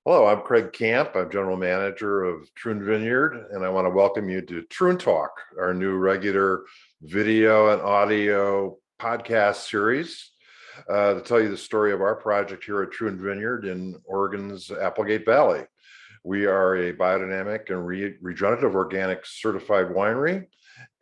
Hello, I'm Craig Camp. I'm General Manager of Troon Vineyard, and I want to welcome you to Troon Talk, our new regular video and audio podcast series to tell you the story of our project here at Troon Vineyard in Oregon's Applegate Valley. We are a biodynamic and regenerative organic certified winery,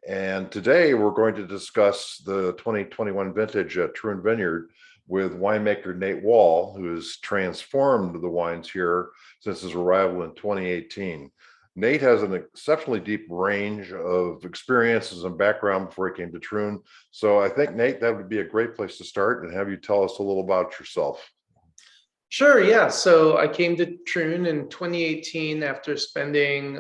and today we're going to discuss the 2021 vintage at Troon Vineyard with winemaker Nate Wall, who has transformed the wines here since his arrival in 2018. Nate has an exceptionally deep range of experiences and background before he came to Troon. So I think, Nate, that would be a great place to start and have you tell us a little about yourself. Sure, yeah. So I came to Troon in 2018 after spending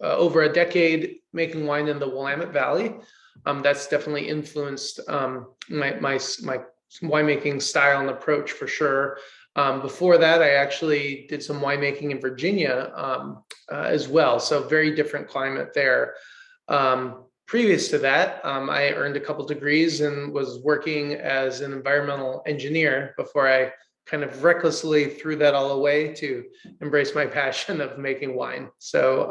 over a decade making wine in the Willamette Valley. That's definitely influenced my winemaking style and approach for sure. Before that, I actually did some winemaking in Virginia as well. So very different climate there. Previous to that, I earned a couple degrees and was working as an environmental engineer before I kind of recklessly threw that all away to embrace my passion of making wine. So,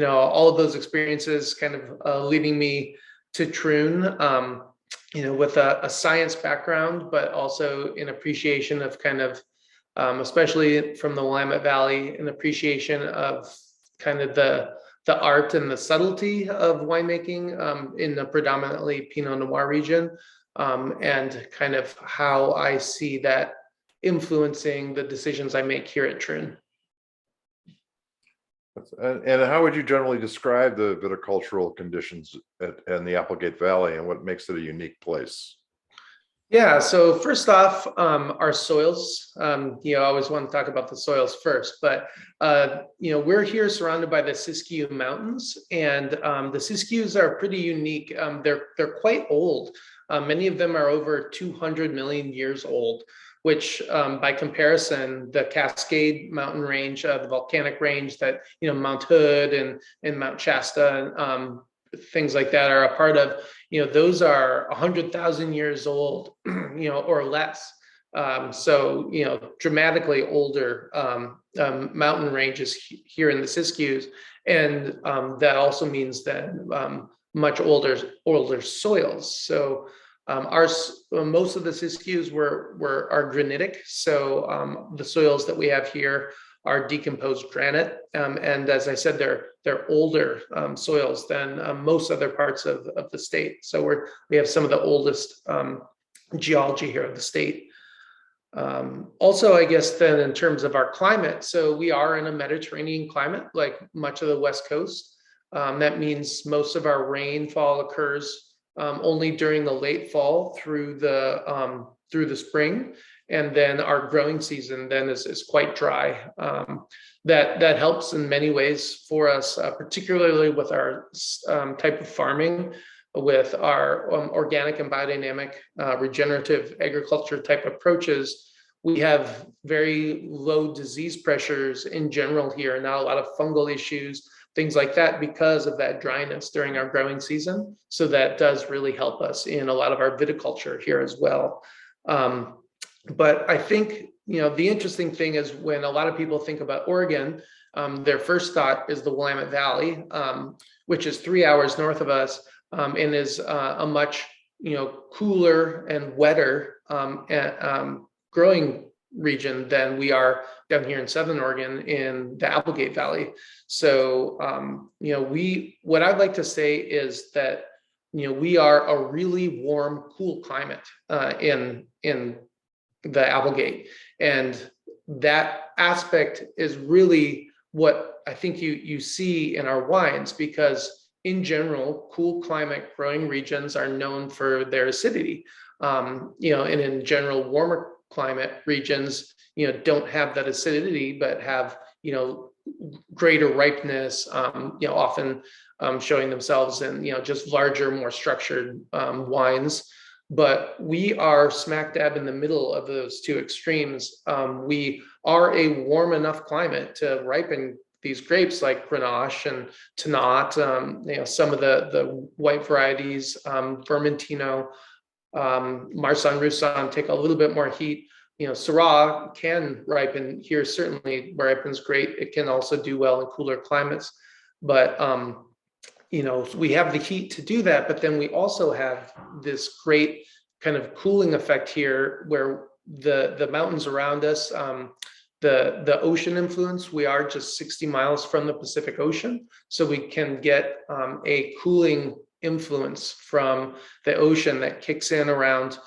all of those experiences kind of leading me to Troon, with a science background, but also an appreciation of kind of, especially from the Willamette Valley, an appreciation of kind of the art and the subtlety of winemaking in the predominantly Pinot Noir region, and kind of how I see that influencing the decisions I make here at Troon. And how would you generally describe the viticultural conditions in the Applegate Valley and what makes it a unique place? Yeah, so first off, our soils, I always want to talk about the soils first, but, we're here surrounded by the Siskiyou Mountains, and the Siskiyous are pretty unique. They're quite old. Many of them are over 200 million years old, which by comparison, the Cascade Mountain Range, the volcanic range that, Mount Hood and Mount Shasta, things like that are a part of, those are 100,000 years old, or less. So, dramatically older mountain ranges here in the Siskiyous. And that also means that much older soils. So most of the Siskiyous are granitic. So the soils that we have here are decomposed granite. And as I said, they're older soils than most other parts of the state. So we have some of the oldest geology here of the state. Also, I guess then in terms of our climate, so we are in a Mediterranean climate, like much of the West Coast. That means most of our rainfall occurs only during the late fall through the spring, and then our growing season then is quite dry. That helps in many ways for us, particularly with our type of farming, with our organic and biodynamic regenerative agriculture type approaches. We have very low disease pressures in general here, not a lot of fungal issues, things like that, because of that dryness during our growing season. So that does really help us in a lot of our viticulture here as well. But I think, the interesting thing is when a lot of people think about Oregon, their first thought is the Willamette Valley, which is 3 hours north of us, and is a much, cooler and wetter growing region than we are down here in Southern Oregon in the Applegate Valley. So, what I'd like to say is that, we are a really warm, cool climate in the Applegate. And that aspect is really what I think you see in our wines, because in general, cool climate growing regions are known for their acidity. And in general, warmer climate regions, don't have that acidity, but have, greater ripeness, often showing themselves in, just larger, more structured wines. But we are smack dab in the middle of those two extremes. We are a warm enough climate to ripen these grapes like Grenache and Tannat, some of the white varieties, Vermentino, Marsanne Roussanne take a little bit more heat, Syrah can ripen here, certainly ripens great. It can also do well in cooler climates, but we have the heat to do that, but then we also have this great kind of cooling effect here where the mountains around us, the ocean influence, we are just 60 miles from the Pacific Ocean. So we can get a cooling influence from the ocean that kicks in around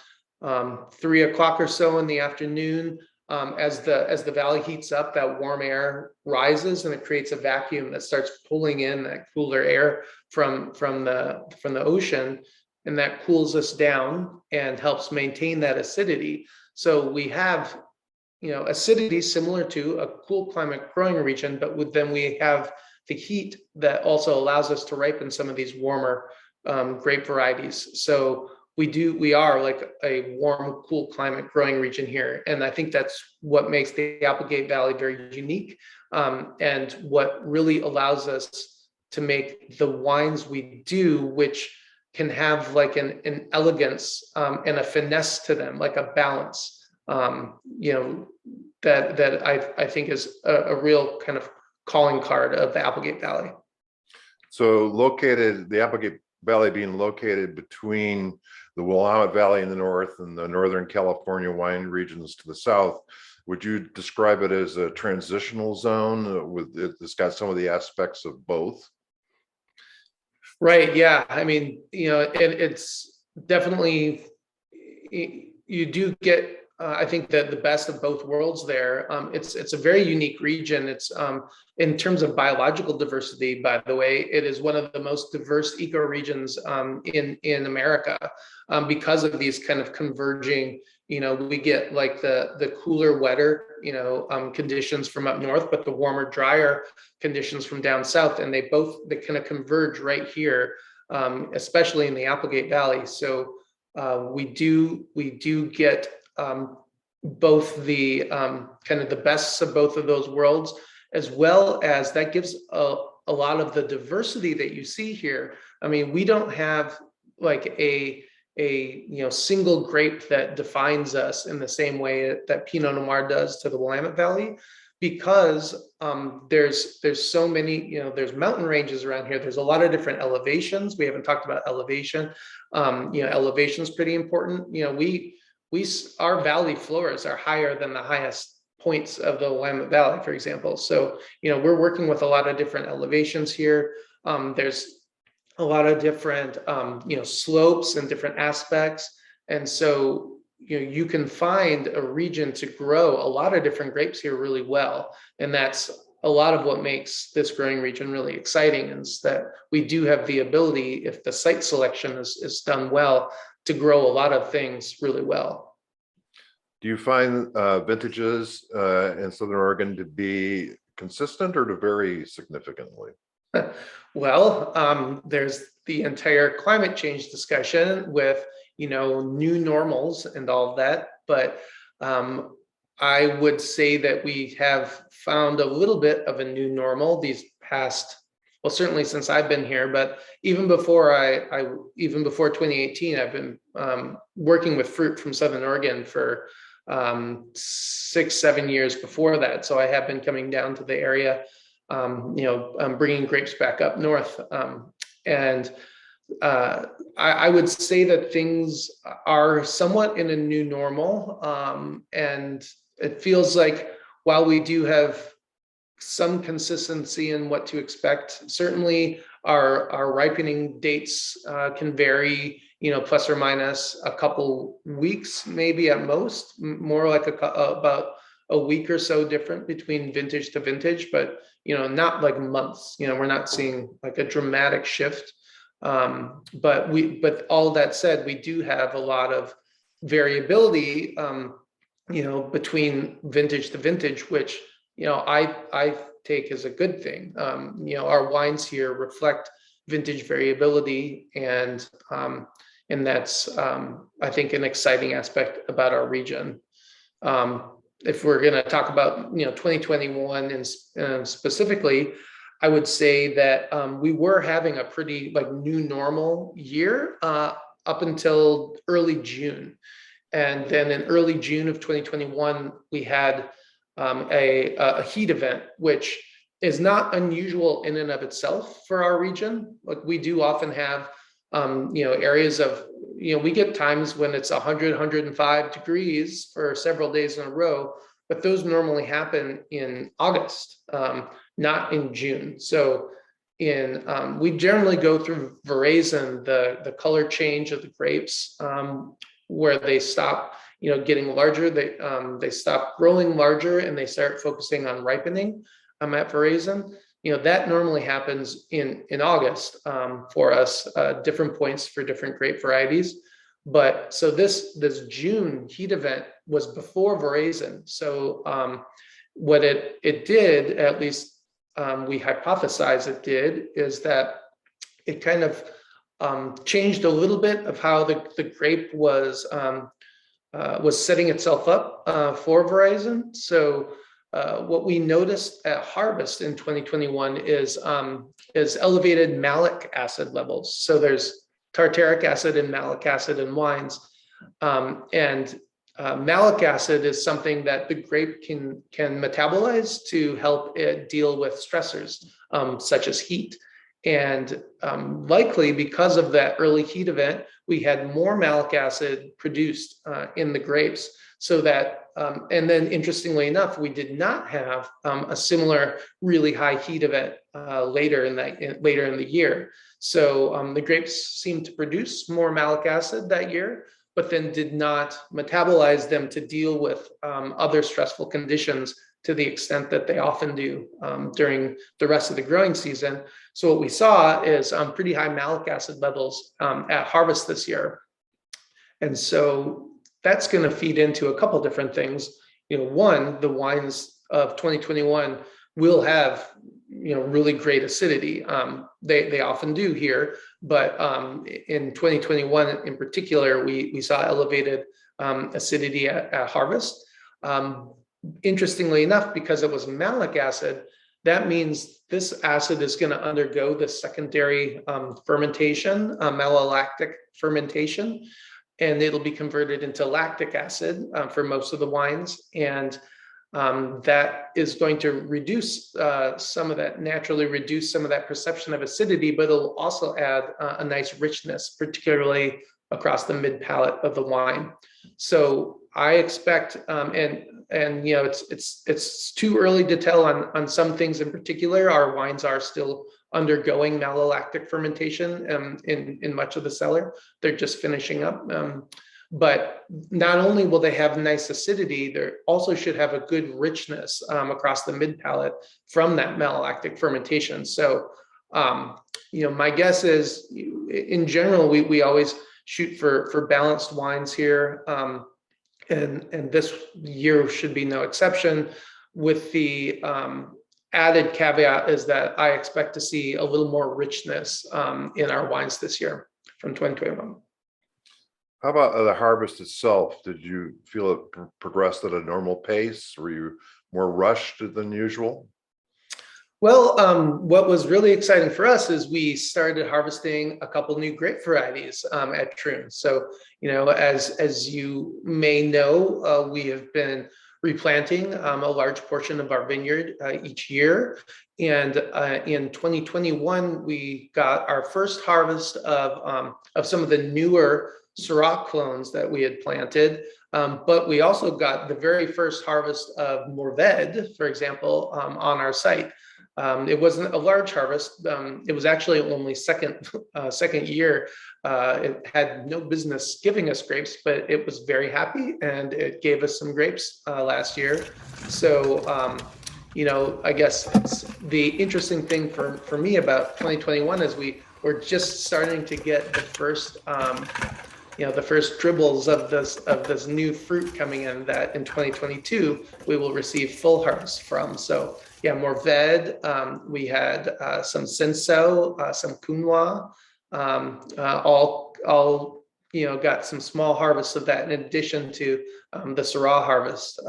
3 o'clock or so in the afternoon. As the valley heats up, that warm air rises and it creates a vacuum that starts pulling in that cooler air from the ocean, and that cools us down and helps maintain that acidity. So we have acidity similar to a cool climate growing region, but then we have the heat that also allows us to ripen some of these warmer grape varieties. So we are like a warm, cool climate growing region here. And I think that's what makes the Applegate Valley very unique, and what really allows us to make the wines we do, which can have like an elegance and a finesse to them, like a balance, that I think is a real kind of calling card of the Applegate Valley. So the Applegate Valley being located between the Willamette Valley in the north and the Northern California wine regions to the south, would you describe it as a transitional zone it's got some of the aspects of both? Right. Yeah. I mean, it's definitely, you do get, I think that the best of both worlds there. It's a very unique region. It's in terms of biological diversity, by the way, it is one of the most diverse ecoregions in America, because of these kind of converging. We get like the cooler, wetter, conditions from up north, but the warmer, drier conditions from down south, and they kind of converge right here, especially in the Applegate Valley. So we do get both the kind of the best of both of those worlds, as well as that gives a lot of the diversity that you see here. I mean, we don't have like a single grape that defines us in the same way that Pinot Noir does to the Willamette Valley, because there's so many, there's mountain ranges around here. There's a lot of different elevations. We haven't talked about elevation. Elevation is pretty important. Our valley floors are higher than the highest points of the Willamette Valley, for example. So, we're working with a lot of different elevations here. There's a lot of different, slopes and different aspects. And so, you can find a region to grow a lot of different grapes here really well. And that's a lot of what makes this growing region really exciting, is that we do have the ability, if the site selection is done well, to grow a lot of things really well. Do you find vintages in Southern Oregon to be consistent or to vary significantly? Well, there's the entire climate change discussion with, new normals and all of that. But I would say that we have found a little bit of a new normal these past, well, certainly since I've been here, but even before even before 2018, I've been working with fruit from Southern Oregon for 6-7 years before that. So I have been coming down to the area, bringing grapes back up north. And I would say that things are somewhat in a new normal. And it feels like while we do have some consistency in what to expect, certainly our ripening dates can vary, plus or minus a couple weeks, maybe at most, more like about a week or so different between vintage to vintage, but not like months. We're not seeing like a dramatic shift. But all that said, we do have a lot of variability, between vintage to vintage, which I take as a good thing. Our wines here reflect vintage variability, and that's I think an exciting aspect about our region. If we're going to talk about 2021 and specifically, I would say that we were having a pretty like new normal year up until early June. And then in early June of 2021, we had a heat event, which is not unusual in and of itself for our region. Like we do often have, areas of, we get times when it's 100, 105 degrees for several days in a row, but those normally happen in August, not in June. So we generally go through veraison, the color change of the grapes, where they stop, getting larger, they stop growing larger and they start focusing on ripening at veraison. That normally happens in August for us, different points for different grape varieties. But so this June heat event was before veraison. So what it did, at least we hypothesize it did, is that it kind of changed a little bit of how the grape was setting itself up for veraison. So what we noticed at harvest in 2021 is elevated malic acid levels. So there's tartaric acid and malic acid in wines, and malic acid is something that the grape can metabolize to help it deal with stressors such as heat. And likely because of that early heat event, we had more malic acid produced in the grapes. So that, and then interestingly enough, we did not have a similar really high heat event later in the year. So the grapes seemed to produce more malic acid that year, but then did not metabolize them to deal with other stressful conditions to the extent that they often do during the rest of the growing season. So what we saw is pretty high malic acid levels at harvest this year. And so that's going to feed into a couple different things. One, the wines of 2021 will have, really great acidity. They often do here, but in 2021 in particular, we saw elevated acidity at harvest. Interestingly enough, because it was malic acid, that means this acid is going to undergo the secondary fermentation, malolactic fermentation, and it'll be converted into lactic acid for most of the wines. And that is going to reduce naturally reduce some of that perception of acidity, but it'll also add a nice richness, particularly across the mid palate of the wine. So I expect, it's too early to tell on some things in particular. Our wines are still undergoing malolactic fermentation in much of the cellar. They're just finishing up. But not only will they have nice acidity, they also should have a good richness across the mid palate from that malolactic fermentation. So, my guess is, in general, we always shoot for balanced wines here, and this year should be no exception. With the added caveat is that I expect to see a little more richness in our wines this year from 2021. How about the harvest itself? Did you feel it progressed at a normal pace? Were you more rushed than usual? Well, what was really exciting for us is we started harvesting a couple new grape varieties at Troon. So, as you may know, we have been replanting a large portion of our vineyard each year. And in 2021, we got our first harvest of some of the newer Syrah clones that we had planted. But we also got the very first harvest of Mourvèdre, for example, on our site. It wasn't a large harvest. It was actually only second year. It had no business giving us grapes, but it was very happy and it gave us some grapes last year. So, I guess it's the interesting thing for me about 2021 is we're just starting to get the first, the first dribbles of this new fruit coming in that in 2022 we will receive full harvest from. So yeah, Mourvèdre, we had some Cinsault, some Counois, all got some small harvests of that in addition to the Syrah harvest,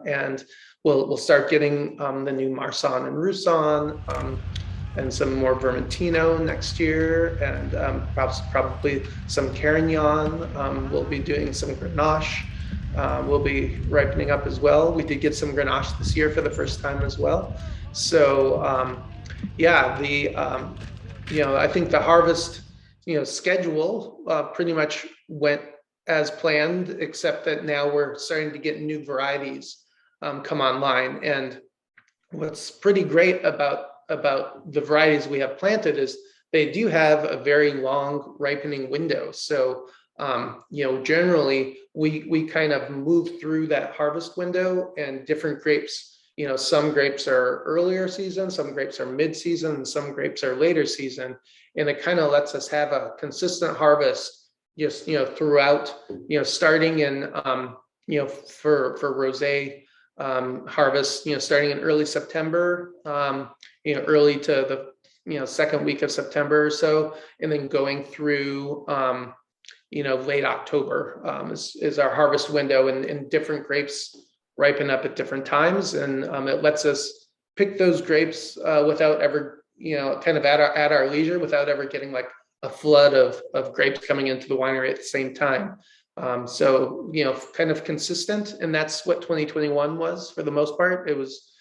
and we'll start getting the new Marsanne and Roussanne, and some more Vermentino next year, and perhaps probably some Carignan. We'll be doing some Grenache. will be ripening up as well. We did get some Grenache this year for the first time as well. So yeah, I think the harvest schedule pretty much went as planned, except that now we're starting to get new varieties come online. And what's pretty great about the varieties we have planted is they do have a very long ripening window. So generally we kind of move through that harvest window, and different grapes, some grapes are earlier season, some grapes are mid-season, and some grapes are later season. And it kind of lets us have a consistent harvest just, throughout, starting in, for rosé harvest, starting in early September, early to the, second week of September or so, and then going through, late October is our harvest window, and different grapes ripen up at different times. And it lets us pick those grapes without ever, kind of at our leisure, without ever getting like a flood of grapes coming into the winery at the same time. So, kind of consistent. And that's what 2021 was for the most part. It was,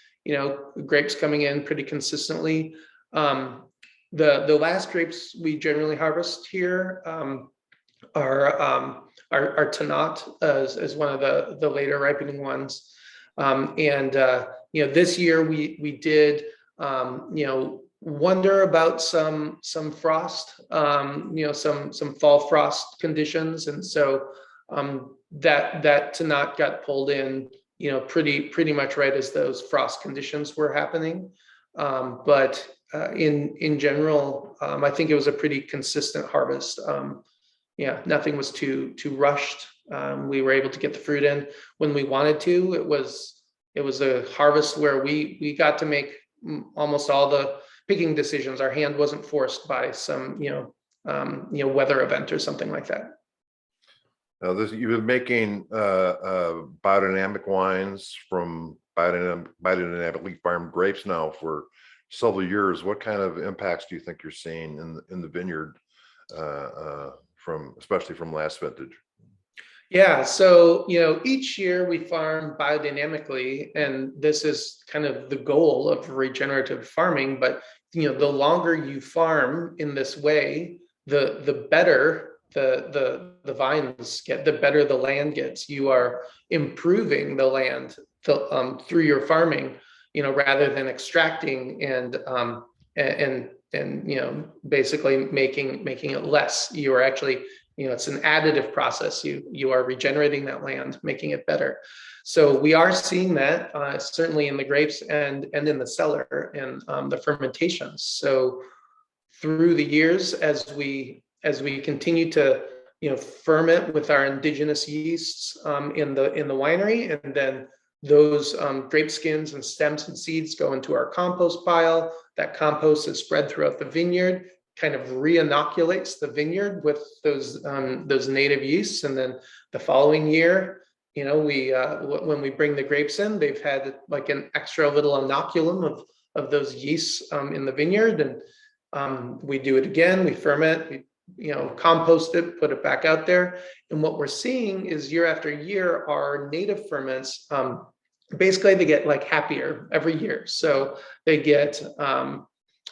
grapes coming in pretty consistently. The last grapes we generally harvest here are Tannat as one of the later ripening ones. This year we did, wonder about some frost, some fall frost conditions. And so that Tannat got pulled in, pretty much right as those frost conditions were happening. But in general, I think it was a pretty consistent harvest. Nothing was too rushed. We were able to get the fruit in when we wanted to. It was a harvest where we got to make almost all the picking decisions. Our hand wasn't forced by some weather event or something like that. Now, you've been making biodynamic wines from biodynamically farmed grapes now for several years. What kind of impacts do you think you're seeing in the vineyard, especially from last vintage? Yeah, so each year we farm biodynamically, and this is kind of the goal of regenerative farming. But the longer you farm in this way, the better the vines get, the better the land gets. You are improving the land through your farming, rather than extracting and basically making it less. You are actually, it's an additive process. You are regenerating that land, making it better. So we are seeing that certainly in the grapes and in the cellar and the fermentations. So through the years, as we continue to ferment with our indigenous yeasts in the winery, and then those grape skins and stems and seeds go into our compost pile. That compost is spread throughout the vineyard, kind of re-inoculates the vineyard with those native yeasts. And then the following year, when we bring the grapes in, they've had like an extra little inoculum of those yeasts in the vineyard. And we do it again, we ferment, we compost it, put it back out there. And what we're seeing is year after year, our native ferments, basically they get like happier every year. So they get,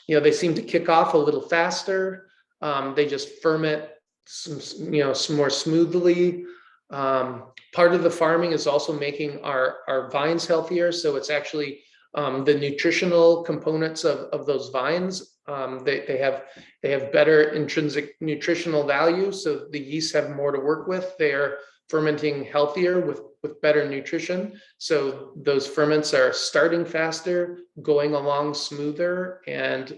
they seem to kick off a little faster. They just ferment some more smoothly. Part of the farming is also making our vines healthier. So it's actually the nutritional components of those vines. They have better intrinsic nutritional value. So the yeasts have more to work with. They are fermenting healthier with better nutrition. So those ferments are starting faster, going along smoother. And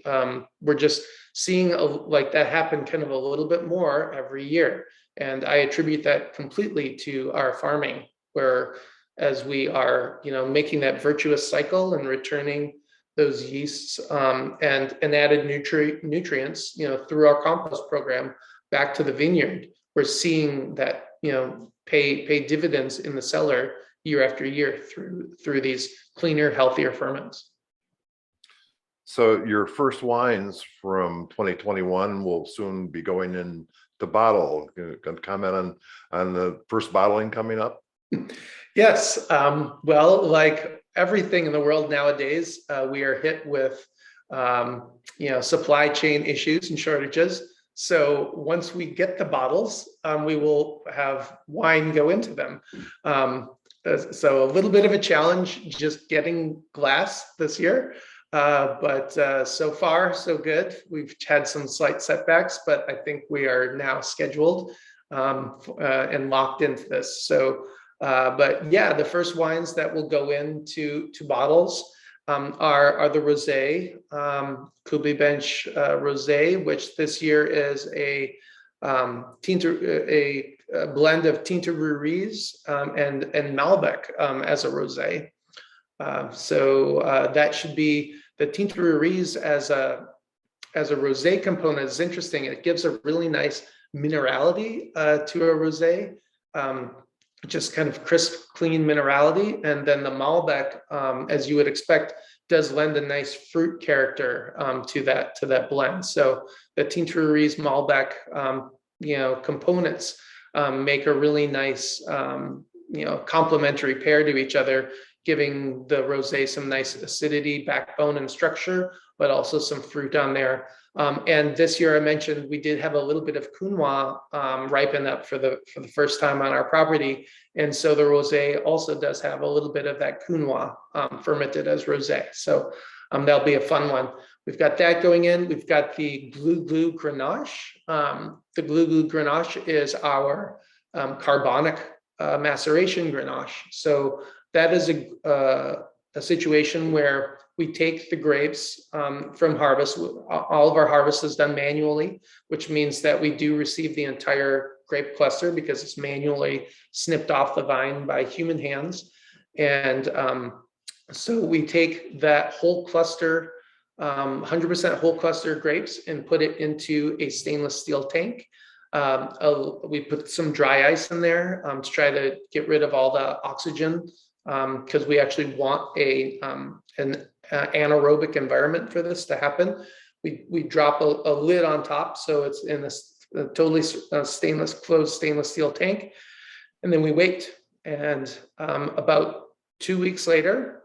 we're just seeing like that happen kind of a little bit more every year. And I attribute that completely to our farming, where as we are, making that virtuous cycle and returning those yeasts and added nutrients, through our compost program back to the vineyard, we're seeing that, pay dividends in the cellar year after year through these cleaner, healthier ferments. So your first wines from 2021 will soon be going in the bottle. Can you comment on the first bottling coming up? Yes. Well, like everything in the world nowadays, we are hit with, supply chain issues and shortages. So once we get the bottles, we will have wine go into them. So a little bit of a challenge just getting glass this year. But so far, so good. We've had some slight setbacks, but I think we are now scheduled and locked into this. But yeah, the first wines that will go into bottles are the rosé, Kubli Bench rosé, which this year is a blend of Tinta Ruriz and Malbec as a rosé. So that should be the Tinta Ruriz as a rosé component is interesting. It gives a really nice minerality to a rosé. Just kind of crisp, clean minerality. And then the Malbec, as you would expect, does lend a nice fruit character to that blend. So the Tinta Ruriz Malbec, components make a really nice, complementary pair to each other, giving the rosé some nice acidity, backbone, and structure, but also some fruit on there. And this year, I mentioned we did have a little bit of Counois ripen up for the first time on our property, and so the rosé also does have a little bit of that Counois fermented as rosé. So that'll be a fun one. We've got that going in. We've got the Glou Glou Grenache. The Glou Glou Grenache is our carbonic maceration Grenache. So that is a situation where we take the grapes from harvest. All of our harvest is done manually, which means that we do receive the entire grape cluster because it's manually snipped off the vine by human hands. And so we take that whole cluster, 100% whole cluster grapes, and put it into a stainless steel tank. We put some dry ice in there to try to get rid of all the oxygen, because we actually want an anaerobic environment for this to happen. We drop a lid on top, so it's in this totally closed stainless steel tank, and then we wait. And about 2 weeks later,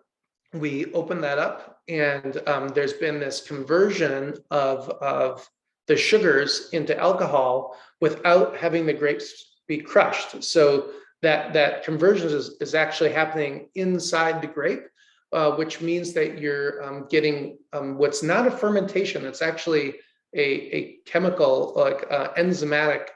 we open that up, and there's been this conversion of the sugars into alcohol without having the grapes be crushed. So that conversion is actually happening inside the grape, which means that you're getting what's not a fermentation. It's actually a chemical, like enzymatic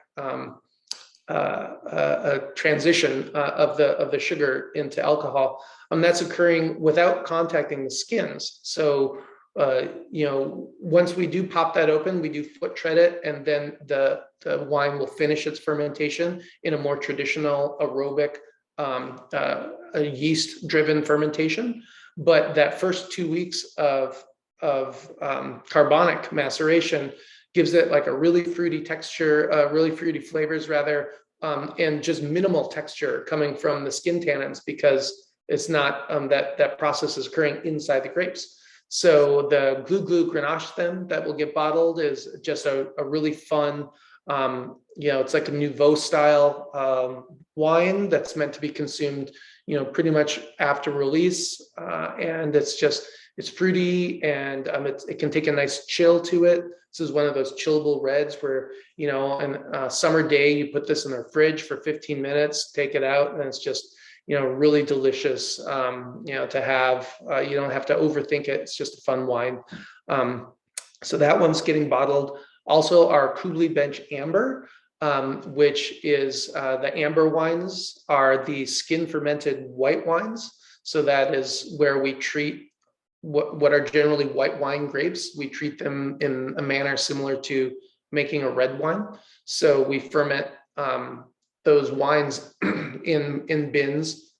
transition of the sugar into alcohol. That's occurring without contacting the skins. So once we do pop that open, we do foot tread it, and then the wine will finish its fermentation in a more traditional aerobic a yeast-driven fermentation. But that first 2 weeks of carbonic maceration gives it like a really fruity texture, really fruity flavors rather, and just minimal texture coming from the skin tannins, because it's not that process is occurring inside the grapes. So the Glou Glou Grenache then that will get bottled is just a really fun, it's like a Nouveau style wine that's meant to be consumed, pretty much after release. And it's fruity, and it can take a nice chill to it. This is one of those chillable reds where, on a summer day, you put this in the fridge for 15 minutes, take it out, and it's just, really delicious, to have. You don't have to overthink it. It's just a fun wine. So that one's getting bottled. Also, our Kubli Bench Amber, which is the amber wines are the skin fermented white wines. So that is where we treat what are generally white wine grapes. We treat them in a manner similar to making a red wine. So we ferment those wines in bins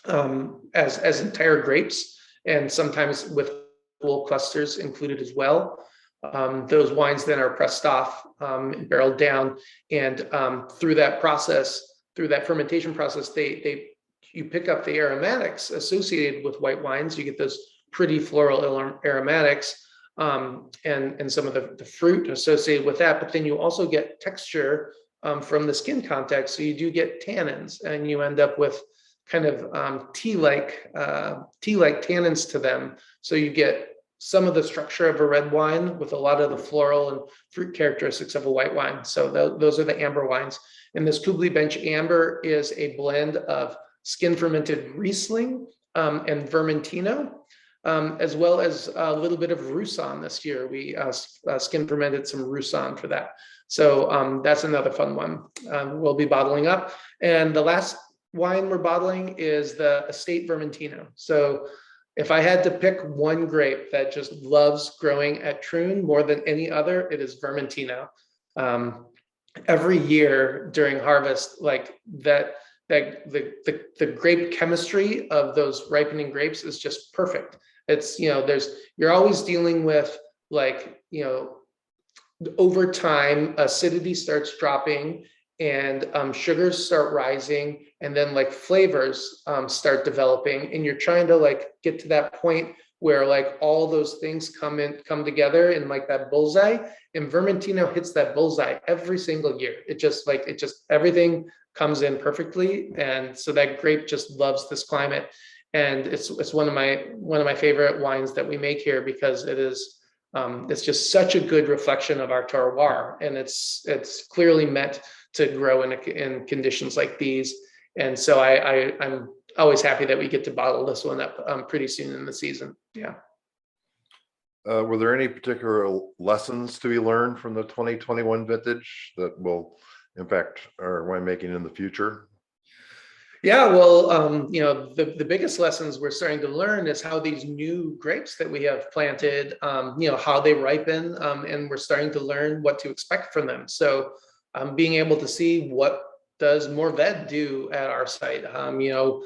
as entire grapes, and sometimes with whole clusters included as well. Those wines then are pressed off, barreled down, and through that fermentation process, you pick up the aromatics associated with white wines. You get those pretty floral aromatics, and some of the fruit associated with that. But then you also get texture from the skin contact, so you do get tannins, and you end up with kind of tea-like tannins to them. So you get some of the structure of a red wine with a lot of the floral and fruit characteristics of a white wine. So those are the amber wines. And this Kubli Bench Amber is a blend of skin fermented Riesling and Vermentino, as well as a little bit of Roussanne this year. We skin fermented some Roussanne for that. So that's another fun one we'll be bottling up. And the last wine we're bottling is the Estate Vermentino. So if I had to pick one grape that just loves growing at Troon more than any other, it is Vermentino. Every year during harvest, like that the grape chemistry of those ripening grapes is just perfect. It's, you're always dealing with, like, over time, acidity starts dropping and sugars start rising, and then like flavors start developing, and you're trying to like get to that point where like all those things come together in like that bullseye, and Vermentino hits that bullseye every single year. It just everything comes in perfectly, and so that grape just loves this climate, and it's one of my favorite wines that we make here, because it's just such a good reflection of our terroir, and it's clearly meant to grow in conditions like these. And so I'm always happy that we get to bottle this one up pretty soon in the season. Yeah. Were there any particular lessons to be learned from the 2021 vintage that will impact our winemaking in the future? Yeah, well, the biggest lessons we're starting to learn is how these new grapes that we have planted, how they ripen, and we're starting to learn what to expect from them. So being able to see what does Mourvèdre do at our site, how is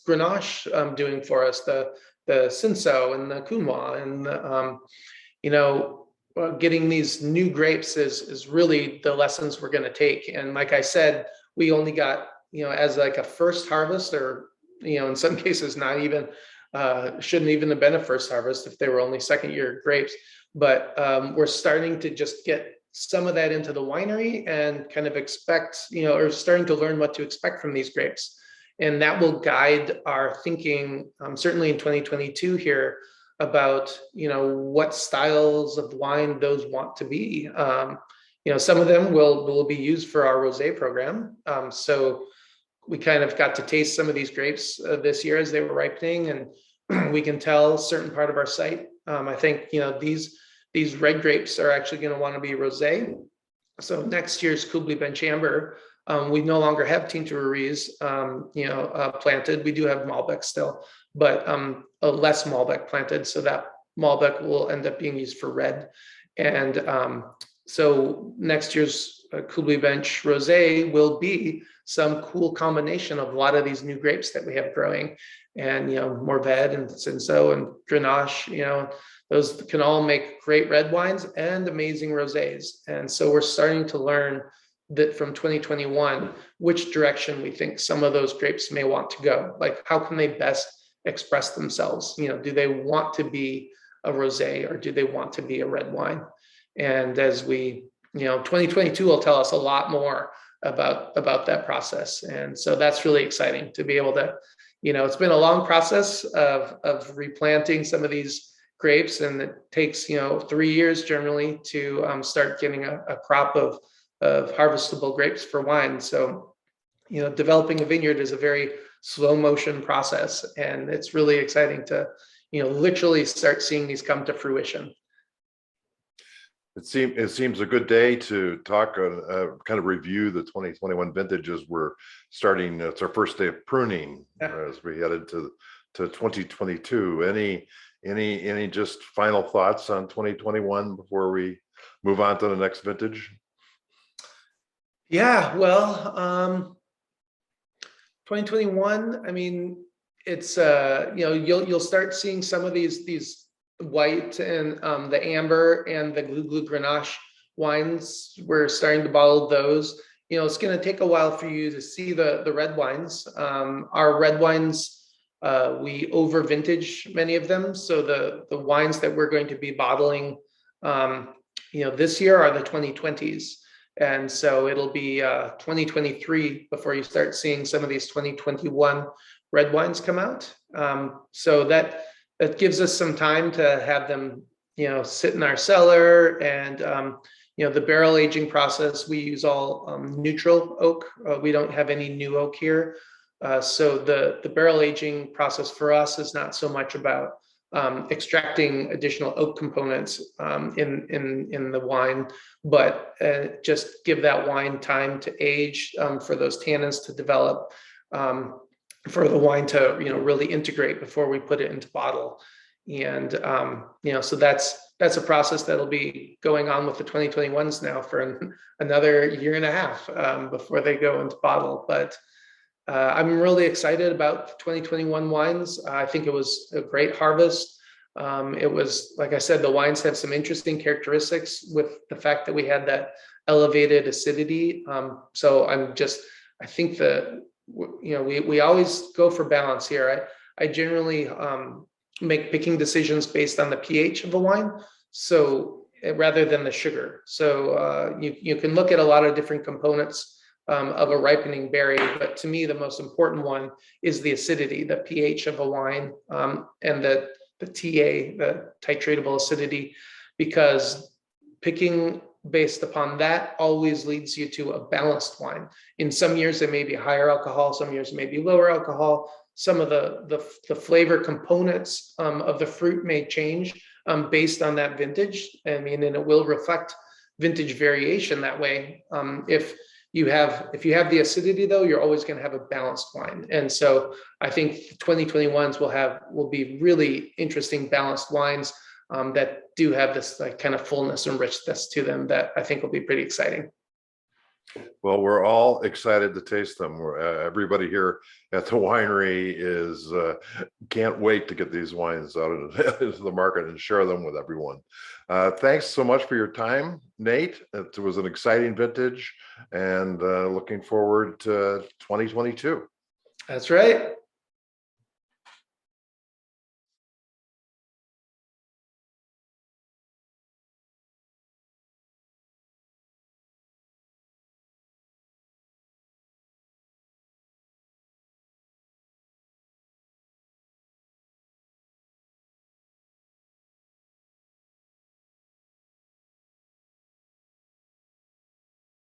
Grenache doing for us, the Cinsault and the Counois, and getting these new grapes is really the lessons we're going to take. And like I said, we only got, as like a first harvest, or, in some cases not even, shouldn't even have been a first harvest if they were only second year grapes. But we're starting to just get some of that into the winery and kind of expect, or starting to learn what to expect from these grapes. And that will guide our thinking, certainly in 2022 here, about, what styles of wine those want to be. Some of them will be used for our rosé program. So we kind of got to taste some of these grapes this year as they were ripening, and we can tell certain part of our site. I think, these red grapes are actually going to want to be rosé. So next year's Kubli Bench Amber, we no longer have Tintoreries, planted. We do have Malbec still, but a less Malbec planted. So that Malbec will end up being used for red. And so next year's Kubli Bench Rosé will be some cool combination of a lot of these new grapes that we have growing, and Mourvèdre and Cinsault and Grenache. Those can all make great red wines and amazing rosés. And so we're starting to learn that from 2021, which direction we think some of those grapes may want to go. Like, how can they best express themselves? Do they want to be a rosé, or do they want to be a red wine? And as 2022 will tell us a lot more about that process. And so that's really exciting to be able to, it's been a long process of replanting some of these grapes, and it takes 3 years generally to start getting a crop of harvestable grapes for wine. So developing a vineyard is a very slow motion process, and it's really exciting to literally start seeing these come to fruition. It seems a good day to talk, kind of review the 2021 vintages. We're starting, it's our first day of pruning as we head into 2022. Any just final thoughts on 2021 before we move on to the next vintage? Yeah, well, 2021, I mean, it's you'll start seeing some of these white and the amber and the Glou Grenache wines. We're starting to bottle those. It's going to take a while for you to see the red wines. Our red wines, we over vintage many of them. So the wines that we're going to be bottling, this year are the 2020s. And so it'll be 2023 before you start seeing some of these 2021 red wines come out. So that gives us some time to have them, sit in our cellar. And the barrel aging process, we use all neutral oak. We don't have any new oak here. So the barrel aging process for us is not so much about extracting additional oak components in the wine, but just give that wine time to age, for those tannins to develop, for the wine to really integrate before we put it into bottle. And so that's a process that'll be going on with the 2021s now for another year and a half before they go into bottle. But I'm really excited about 2021 wines. I think it was a great harvest. It was, like I said, the wines have some interesting characteristics with the fact that we had that elevated acidity. So I think that, we always go for balance here. I generally make picking decisions based on the pH of a wine, so rather than the sugar. So you can look at a lot of different components of a ripening berry, but to me, the most important one is the acidity, the pH of a wine, and the TA, the titratable acidity, because picking based upon that always leads you to a balanced wine. In some years, there may be higher alcohol, some years may be lower alcohol. Some of the flavor components of the fruit may change based on that vintage. And it will reflect vintage variation that way. If you have the acidity, though, you're always going to have a balanced wine. And so I think 2021s will be really interesting balanced wines that do have this kind of fullness and richness to them that I think will be pretty exciting. Well, we're all excited to taste them. Everybody here at the winery can't wait to get these wines out into the market and share them with everyone. Thanks so much for your time, Nate. It was an exciting vintage, and looking forward to 2022. That's right.